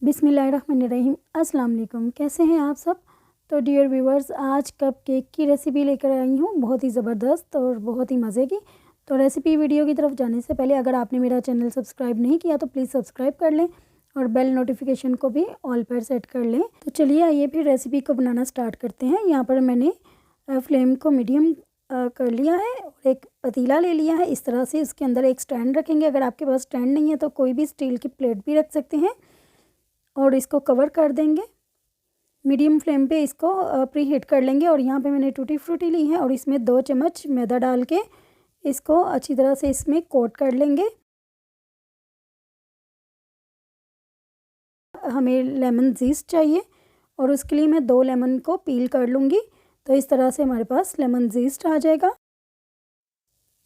बिस्मिल्लाहिर्रहमानिर्रहीम। अस्सलाम वालेकुम। कैसे हैं आप सब। तो डियर व्यूवर्स, आज कप केक की रेसिपी लेकर आई हूँ, बहुत ही ज़बरदस्त और बहुत ही मज़े की। तो रेसिपी वीडियो की तरफ जाने से पहले अगर आपने मेरा चैनल सब्सक्राइब नहीं किया तो प्लीज़ सब्सक्राइब कर लें और बेल नोटिफिकेशन को भी ऑल पर सेट कर लें। तो चलिए आइए फिर रेसिपी को बनाना स्टार्ट करते हैं। यहाँ पर मैंने फ्लेम को मीडियम कर लिया है और एक पतीला ले लिया है। इस तरह से इसके अंदर एक स्टैंड रखेंगे। अगर आपके पास स्टैंड नहीं है तो कोई भी स्टील की प्लेट भी रख सकते हैं और इसको कवर कर देंगे। मीडियम फ्लेम पे इसको प्री हीट कर लेंगे। और यहाँ पे मैंने टूटी फ्रूटी ली है और इसमें 2 चम्मच मैदा डाल के इसको अच्छी तरह से इसमें कोट कर लेंगे। हमें लेमन जीस्ट चाहिए और उसके लिए मैं 2 लेमन को पील कर लूँगी। तो इस तरह से हमारे पास लेमन जीस्ट आ जाएगा।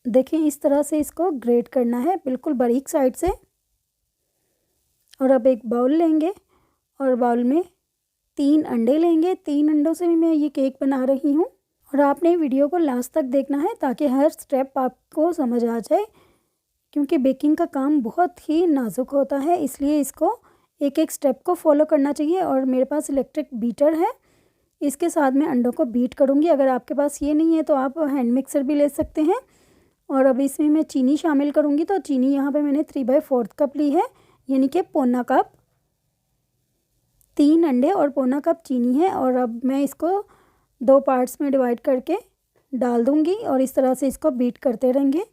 देखिए इस तरह से इसको ग्रेट करना है बिल्कुल बारीक साइड से। और अब एक बाउल लेंगे और बाउल में 3 अंडे लेंगे। 3 अंडों से भी मैं ये केक बना रही हूँ और आपने वीडियो को लास्ट तक देखना है ताकि हर स्टेप आपको समझ आ जाए, क्योंकि बेकिंग का काम बहुत ही नाजुक होता है, इसलिए इसको एक एक स्टेप को फॉलो करना चाहिए। और मेरे पास इलेक्ट्रिक बीटर है, इसके साथ मैं अंडों को बीट करूँगी। अगर आपके पास ये नहीं है तो आप हैंड मिक्सर भी ले सकते हैं। और अब इसमें मैं चीनी शामिल करूँगी। तो चीनी यहाँ पर मैंने 3/4 कप ली है, यानी कि पौना कप। 3 अंडे और पौना कप चीनी है। और अब मैं इसको 2 पार्ट्स में डिवाइड करके डाल दूंगी और इस तरह से इसको बीट करते रहेंगे।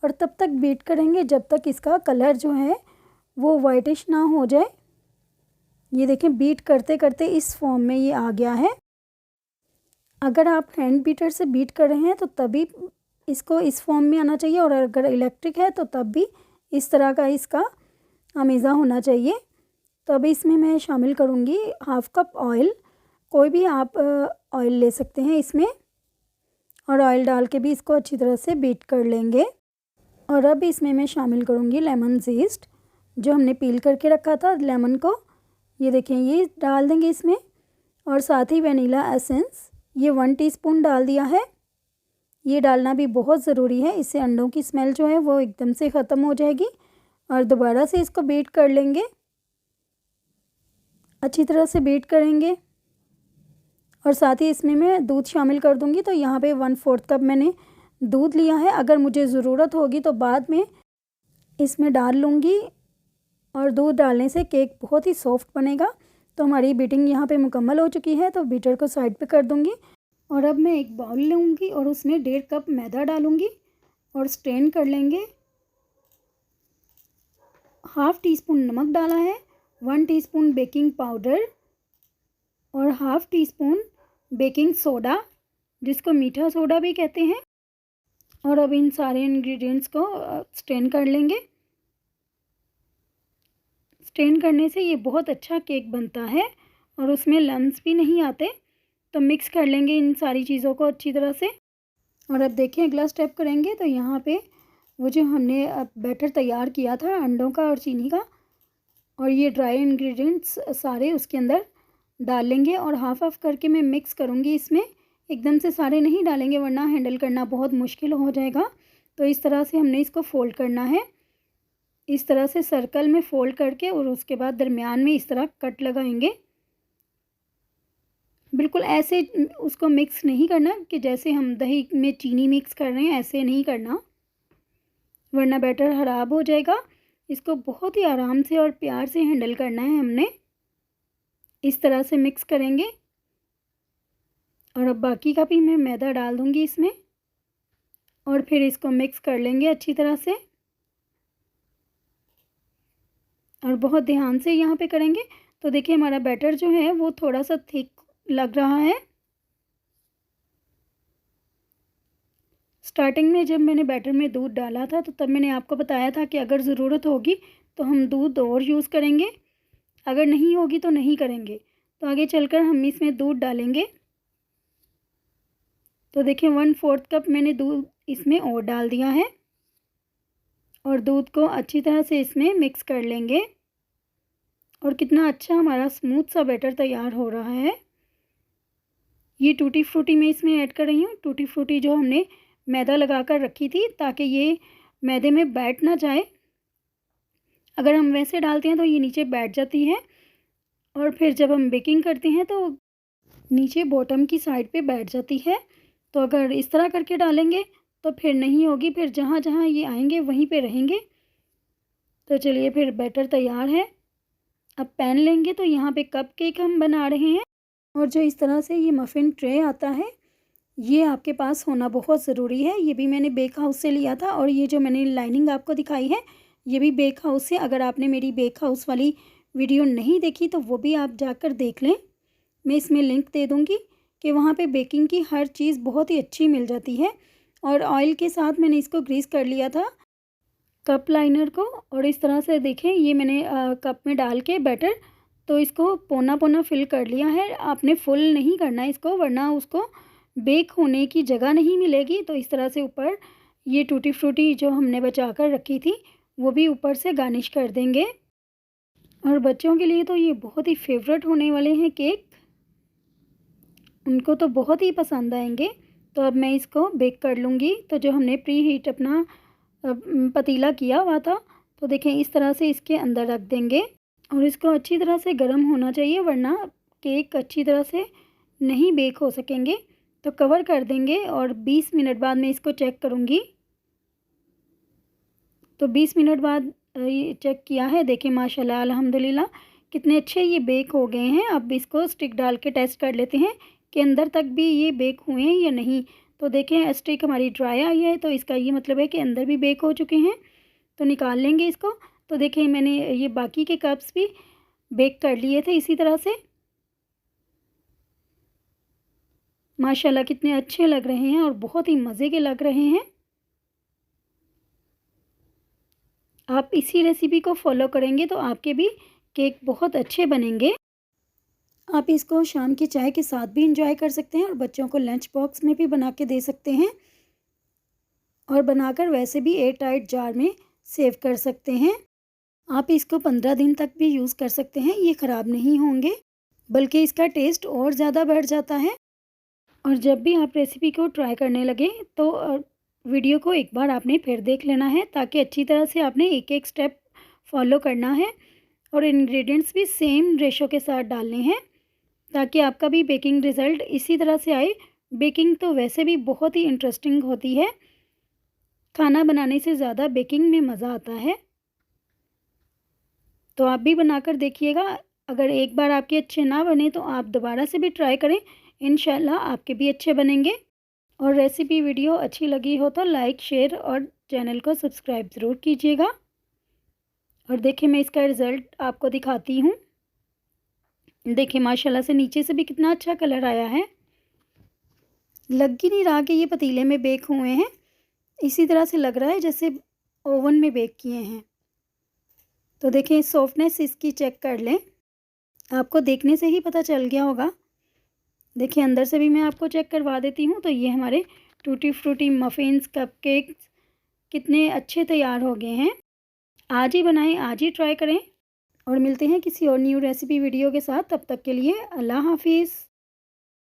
और तब तक बीट करेंगे जब तक इसका कलर जो है वो वाइटिश ना हो जाए। ये देखें बीट करते करते इस फॉर्म में ये आ गया है। अगर आप हैंड बीटर से बीट कर रहे हैं तो तभी इसको इस फॉर्म में आना चाहिए, और अगर इलेक्ट्रिक है तो तब भी इस तरह का इसका अमेज़ा होना चाहिए। तो अभी इसमें मैं शामिल करूँगी 1/2 कप ऑयल। कोई भी आप ऑयल ले सकते हैं इसमें, और ऑयल डाल के भी इसको अच्छी तरह से बीट कर लेंगे। और अब इसमें मैं शामिल करूँगी लेमन जीस्ट, जो हमने पील करके रखा था लेमन को। ये देखें ये डाल देंगे इसमें। और साथ ही वनीला एसेंस ये 1 टीस्पून डाल दिया है। ये डालना भी बहुत ज़रूरी है, इससे अंडों की स्मेल जो है वो एकदम से ख़त्म हो जाएगी। और दोबारा से इसको बीट कर लेंगे, अच्छी तरह से बीट करेंगे। और साथ ही इसमें मैं दूध शामिल कर दूंगी। तो यहाँ पे 1/4 कप मैंने दूध लिया है। अगर मुझे ज़रूरत होगी तो बाद में इसमें डाल लूँगी। और दूध डालने से केक बहुत ही सॉफ्ट बनेगा। तो हमारी बीटिंग यहाँ पे मुकम्मल हो चुकी है, तो बीटर को साइड पे कर दूँगी। और अब मैं एक बाउल लूँगी और उसमें 1.5 कप मैदा डालूँगी और स्ट्रेन कर लेंगे। 1/2 टीस्पून नमक डाला है, 1 टीस्पून बेकिंग पाउडर और 1/2 टीस्पून बेकिंग सोडा, जिसको मीठा सोडा भी कहते हैं। और अब इन सारे इंग्रेडिएंट्स को स्ट्रेन कर लेंगे। स्ट्रेन करने से ये बहुत अच्छा केक बनता है और उसमें लम्स भी नहीं आते। तो मिक्स कर लेंगे इन सारी चीज़ों को अच्छी तरह से। और अब देखिए अगला स्टेप करेंगे। तो यहाँ पे वो जो हमने बैटर तैयार किया था अंडों का और चीनी का, और ये ड्राई इंग्रेडिएंट्स सारे उसके अंदर डाल लेंगे। और हाफ हाफ करके मैं मिक्स करूँगी इसमें, एकदम से सारे नहीं डालेंगे वरना हैंडल करना बहुत मुश्किल हो जाएगा। तो इस तरह से हमने इसको फ़ोल्ड करना है, इस तरह से सर्कल में फ़ोल्ड करके, और उसके बाद दरमियान में इस तरह कट लगाएंगे। बिल्कुल ऐसे उसको मिक्स नहीं करना कि जैसे हम दही में चीनी मिक्स कर रहे हैं, ऐसे नहीं करना वरना बैटर ख़राब हो जाएगा। इसको बहुत ही आराम से और प्यार से हैंडल करना है हमने। इस तरह से मिक्स करेंगे। और अब बाकी का भी मैं मैदा डाल दूंगी इसमें और फिर इसको मिक्स कर लेंगे अच्छी तरह से। और बहुत ध्यान से यहाँ पे करेंगे। तो देखिए हमारा बैटर जो है वो थोड़ा सा थिक लग रहा है। स्टार्टिंग में जब मैंने बैटर में दूध डाला था तो तब मैंने आपको बताया था कि अगर ज़रूरत होगी तो हम दूध और यूज़ करेंगे, अगर नहीं होगी तो नहीं करेंगे। तो आगे चलकर हम इसमें दूध डालेंगे। तो देखिए 1/4 कप मैंने दूध इसमें और डाल दिया है और दूध को अच्छी तरह से इसमें मिक्स कर लेंगे। और कितना अच्छा हमारा स्मूथ सा बैटर तैयार हो रहा है। ये टूटी फ्रूटी मैं इसमें ऐड कर रही हूँ, टूटी फ्रूटी जो हमने मैदा लगा कर रखी थी ताकि ये मैदे में बैठ ना जाए। अगर हम वैसे डालते हैं तो ये नीचे बैठ जाती है। और फिर जब हम बेकिंग करते हैं तो नीचे बॉटम की साइड पे बैठ जाती है। तो अगर इस तरह करके डालेंगे तो फिर नहीं होगी, फिर जहाँ जहाँ ये आएंगे वहीं पे रहेंगे। तो चलिए फिर बैटर तैयार है। अब पैन लेंगे तो यहाँ पे कप केक हम बना रहे हैं। और जो इस तरह से ये मफ़िन ट्रे आता है, ये आपके पास होना बहुत ज़रूरी है। ये भी मैंने बेक हाउस से लिया था और ये जो मैंने लाइनिंग आपको दिखाई है ये भी बेक हाउस से। अगर आपने मेरी बेक हाउस वाली वीडियो नहीं देखी तो वो भी आप जाकर देख लें, मैं इसमें लिंक दे दूँगी कि वहाँ पे बेकिंग की हर चीज़ बहुत ही अच्छी मिल जाती है। और ऑयल के साथ मैंने इसको ग्रीस कर लिया था कप लाइनर को। और इस तरह से देखें ये मैंने कप में डाल के बैटर, तो इसको पौना पौना फिल कर लिया है। आपने फुल नहीं करना है इसको, वरना उसको बेक होने की जगह नहीं मिलेगी। तो इस तरह से ऊपर ये टूटी फ्रूटी जो हमने बचा कर रखी थी वो भी ऊपर से गार्निश कर देंगे। और बच्चों के लिए तो ये बहुत ही फेवरेट होने वाले हैं केक, उनको तो बहुत ही पसंद आएंगे। तो अब मैं इसको बेक कर लूँगी। तो जो हमने प्री हीट अपना पतीला किया हुआ था, तो देखें इस तरह से इसके अंदर रख देंगे और इसको अच्छी तरह से गर्म होना चाहिए, वरना केक अच्छी तरह से नहीं बेक हो सकेंगे। तो कवर कर देंगे और 20 मिनट बाद मैं इसको चेक करूँगी। तो 20 मिनट बाद ये चेक किया है, देखें माशाल्लाह अल्हम्दुलिल्लाह कितने अच्छे ये बेक हो गए हैं। अब इसको स्टिक डाल के टेस्ट कर लेते हैं कि अंदर तक भी ये बेक हुए हैं या नहीं। तो देखें स्टिक हमारी ड्राई आई है, तो इसका ये मतलब है कि अंदर भी बेक हो चुके हैं। तो निकाल लेंगे इसको। तो देखें मैंने ये बाकी के कप्स भी बेक कर लिए थे इसी तरह से। माशाल्लाह कितने अच्छे लग रहे हैं और बहुत ही मज़े के लग रहे हैं। आप इसी रेसिपी को फॉलो करेंगे तो आपके भी केक बहुत अच्छे बनेंगे। आप इसको शाम की चाय के साथ भी इंजॉय कर सकते हैं और बच्चों को लंच बॉक्स में भी बना के दे सकते हैं। और बनाकर वैसे भी एयर टाइट जार में सेव कर सकते हैं। आप इसको 15 दिन तक भी यूज़ कर सकते हैं, ये ख़राब नहीं होंगे, बल्कि इसका टेस्ट और ज़्यादा बढ़ जाता है। और जब भी आप रेसिपी को ट्राई करने लगे तो वीडियो को एक बार आपने फिर देख लेना है, ताकि अच्छी तरह से आपने एक एक स्टेप फॉलो करना है और इंग्रेडिएंट्स भी सेम रेशो के साथ डालने हैं, ताकि आपका भी बेकिंग रिज़ल्ट इसी तरह से आए। बेकिंग तो वैसे भी बहुत ही इंटरेस्टिंग होती है, खाना बनाने से ज़्यादा बेकिंग में मज़ा आता है। तो आप भी बनाकर देखिएगा। अगर एक बार आपके अच्छे ना बने तो आप दोबारा से भी ट्राई करें, इंशाल्लाह आपके भी अच्छे बनेंगे। और रेसिपी वीडियो अच्छी लगी हो तो लाइक शेयर और चैनल को सब्सक्राइब ज़रूर कीजिएगा। और देखिए मैं इसका रिज़ल्ट आपको दिखाती हूँ। देखिए माशाल्लाह से नीचे से भी कितना अच्छा कलर आया है, लग ही नहीं रहा कि ये पतीले में बेक हुए हैं। इसी तरह से लग रहा है जैसे ओवन में बेक किए हैं। तो देखें सॉफ्टनेस इसकी चेक कर लें, आपको देखने से ही पता चल गया होगा। देखिए अंदर से भी मैं आपको चेक करवा देती हूँ। तो ये हमारे टूटी फ्रूटी मफ़िन्स कपकेक्स कितने अच्छे तैयार हो गए हैं। आज ही बनाएं, आज ही ट्राई करें। और मिलते हैं किसी और न्यू रेसिपी वीडियो के साथ। तब तक के लिए अल्लाह हाफिज़।